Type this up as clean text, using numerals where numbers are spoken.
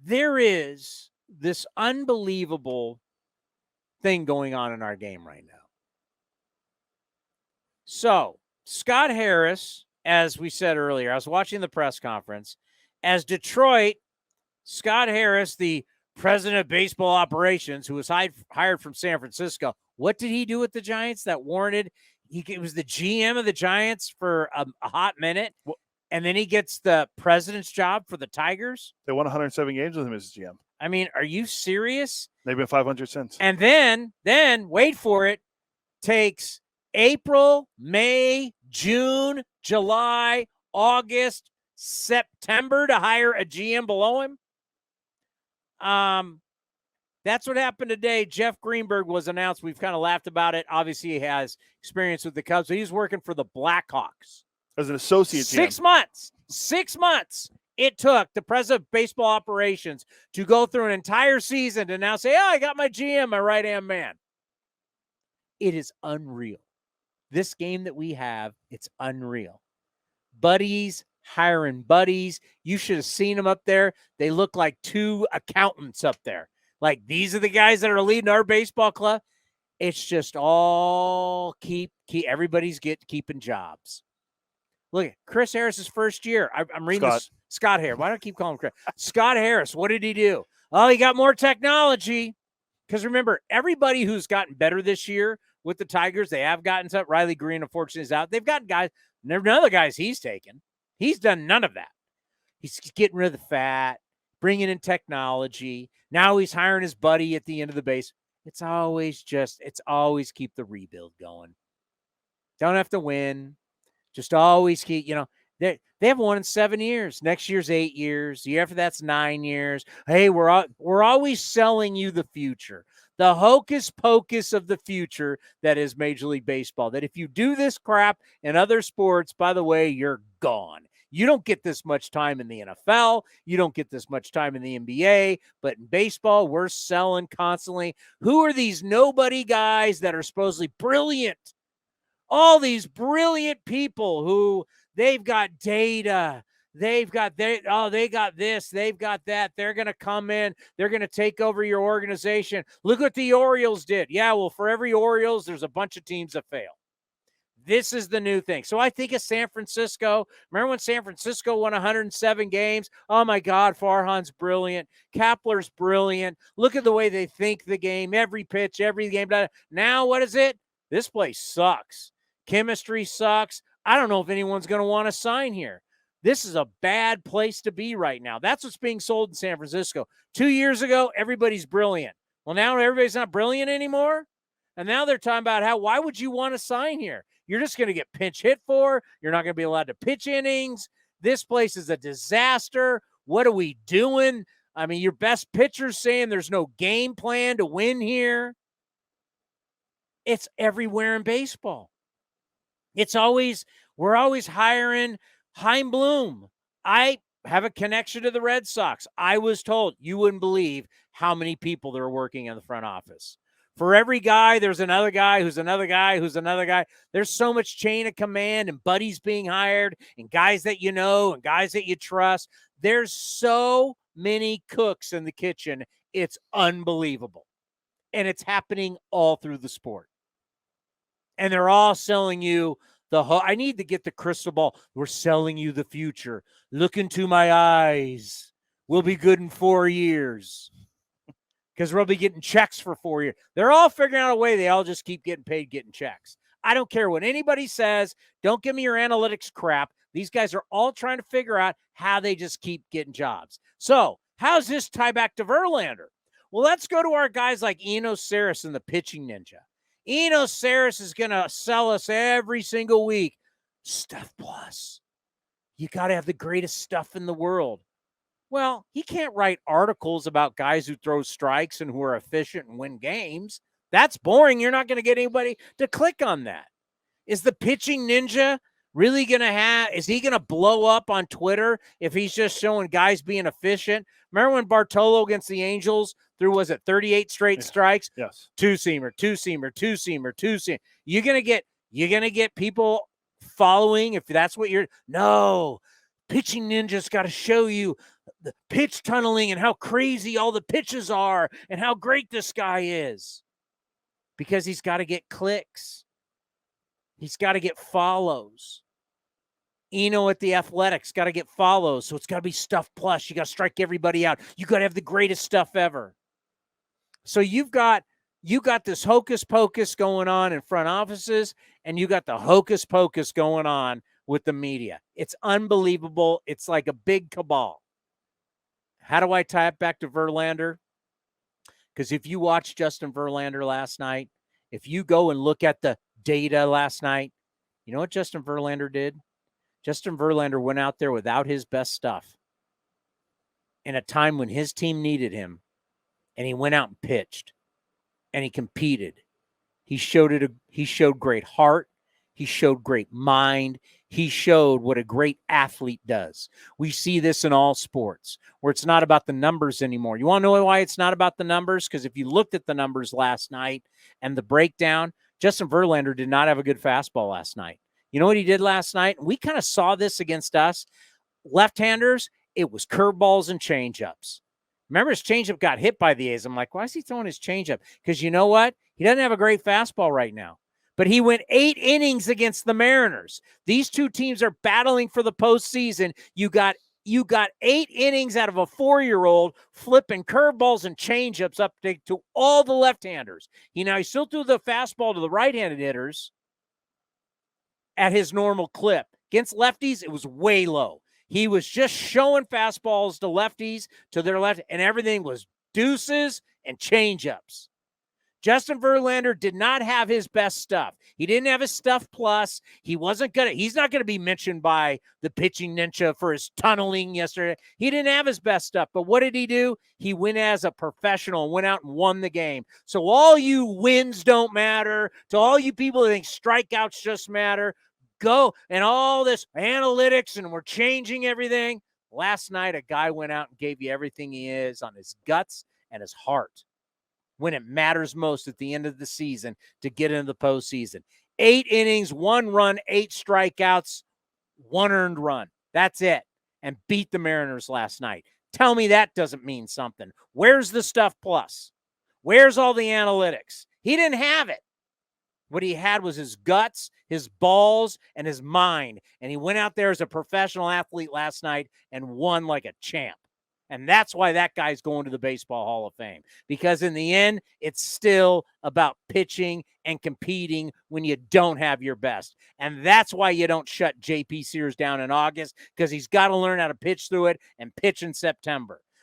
there is this unbelievable thing going on in our game right now. So, Scott Harris, as we said earlier, I was watching the press conference. As Detroit, Scott Harris, the president of baseball operations, who was hired from San Francisco, what did he do with the Giants that warranted? He was the GM of the Giants for a hot minute, and then he gets the president's job for the Tigers? They won 107 games with him as GM. I mean, are you serious? They've been 500 since. And then, wait for it, takes April, May, June, July, August, September to hire a GM below him. That's what happened today. Jeff Greenberg was announced. We've kind of laughed about it. Obviously, he has experience with the Cubs. So he's working for the Blackhawks. As an associate GM. 6 months. 6 months it took the president of baseball operations to go through an entire season to now say, oh, I got my GM, my right-hand man. It is unreal. This game that we have, it's unreal. Buddies hiring buddies. You should have seen them up there. They look like two accountants up there. Like, these are the guys that are leading our baseball club. It's just all keep everybody's keeping jobs. Look at Chris Harris's first year. I'm reading Scott Harris. Why do I keep calling him Chris? Scott Harris. What did he do? Oh, he got more technology. Because remember, everybody who's gotten better this year with the Tigers, they have gotten something. Riley Green, unfortunately, is out. They've gotten guys. None of the guys he's taken. He's done none of that. He's getting rid of the fat, bringing in technology. Now he's hiring his buddy at the end of the base. It's always keep the rebuild going. Don't have to win. Just always keep, they haven't won in 7 years. Next year's 8 years. The year after that's 9 years. Hey, we're always selling you the future. The hocus pocus of the future that is Major League Baseball. That if you do this crap in other sports, by the way, you're gone. You don't get this much time in the NFL. You don't get this much time in the NBA. But in baseball, we're selling constantly. Who are these nobody guys that are supposedly brilliant? All these brilliant people who they've got data. They got this. They've got that. They're going to come in. They're going to take over your organization. Look what the Orioles did. Yeah, well, for every Orioles, there's a bunch of teams that fail. This is the new thing. So I think of San Francisco. Remember when San Francisco won 107 games? Oh, my God, Farhan's brilliant. Kapler's brilliant. Look at the way they think the game, every pitch, every game. Now what is it? This place sucks. Chemistry sucks. I don't know if anyone's going to want to sign here. This is a bad place to be right now. That's what's being sold in San Francisco. 2 years ago, everybody's brilliant. Well, now everybody's not brilliant anymore. And now they're talking about why would you want to sign here? You're just going to get pinch hit for. You're not going to be allowed to pitch innings. This place is a disaster. What are we doing? I mean, your best pitcher's saying there's no game plan to win here. It's everywhere in baseball. We're always hiring Chaim Bloom. I have a connection to the Red Sox. I was told, you wouldn't believe how many people that are working in the front office. For every guy, there's another guy who's another guy who's another guy. There's so much chain of command and buddies being hired and guys that you know and guys that you trust. There's so many cooks in the kitchen. It's unbelievable. And it's happening all through the sport. And they're all selling you I need to get the crystal ball. We're selling you the future. Look into my eyes. We'll be good in 4 years. Because we'll be getting checks for 4 years. They're all figuring out a way. They all just keep getting paid, getting checks. I don't care what anybody says. Don't give me your analytics crap. These guys are all trying to figure out how they just keep getting jobs. So how's this tie back to Verlander? Well, let's go to our guys like Eno Saris and the pitching ninja. Eno Saris is going to sell us every single week. Stuff Plus. You got to have the greatest stuff in the world. Well, he can't write articles about guys who throw strikes and who are efficient and win games. That's boring. You're not going to get anybody to click on that. Is the pitching ninja really going to is he going to blow up on Twitter if he's just showing guys being efficient? Remember when Bartolo against the Angels threw, 38 straight strikes? Yes. Two-seamer. You're going to get people following if that's what no. pitching ninja's got to show you the pitch tunneling and how crazy all the pitches are and how great this guy is. Because he's got to get clicks. He's got to get follows. Eno at the Athletics got to get follows, so it's got to be stuff plus. You got to strike everybody out. You got to have the greatest stuff ever. So you got this hocus pocus going on in front offices, and you got the hocus pocus going on with the media. It's unbelievable. It's like a big cabal. How do I tie it back to Verlander? Because if you watch Justin Verlander last night, if you go and look at the data last night, you know what Justin Verlander did? Justin Verlander went out there without his best stuff in a time when his team needed him, and he went out and pitched, and he competed. He showed great heart. He showed great mind. He showed what a great athlete does. We see this in all sports where it's not about the numbers anymore. You want to know why it's not about the numbers? Because if you looked at the numbers last night and the breakdown, Justin Verlander did not have a good fastball last night. You know what he did last night? We kind of saw this against us. Left-handers, it was curveballs and changeups. Remember, his changeup got hit by the A's. I'm like, why is he throwing his changeup? Because you know what? He doesn't have a great fastball right now. But he went 8 innings against the Mariners. These two teams are battling for the postseason. You got 8 innings out of a 4-year-old flipping curveballs and changeups up to all the left-handers. He still threw the fastball to the right-handed hitters at his normal clip. Against lefties, it was way low. He was just showing fastballs to lefties to their left, and everything was deuces and changeups. Justin Verlander did not have his best stuff. He didn't have his stuff plus. He's not going to be mentioned by the pitching ninja for his tunneling yesterday. He didn't have his best stuff. But what did he do? He went as a professional and went out and won the game. So all you wins don't matter. To all you people that think strikeouts just matter, go and all this analytics and we're changing everything. Last night, a guy went out and gave you everything he is on his guts and his heart when it matters most at the end of the season to get into the postseason. 8 innings, 1 run, 8 strikeouts, 1 earned run. That's it. And beat the Mariners last night. Tell me that doesn't mean something. Where's the stuff plus? Where's all the analytics? He didn't have it. What he had was his guts, his balls, and his mind. And he went out there as a professional athlete last night and won like a champ. And that's why that guy's going to the Baseball Hall of Fame. Because in the end, it's still about pitching and competing when you don't have your best. And that's why you don't shut J.P. Sears down in August, because he's got to learn how to pitch through it and pitch in September.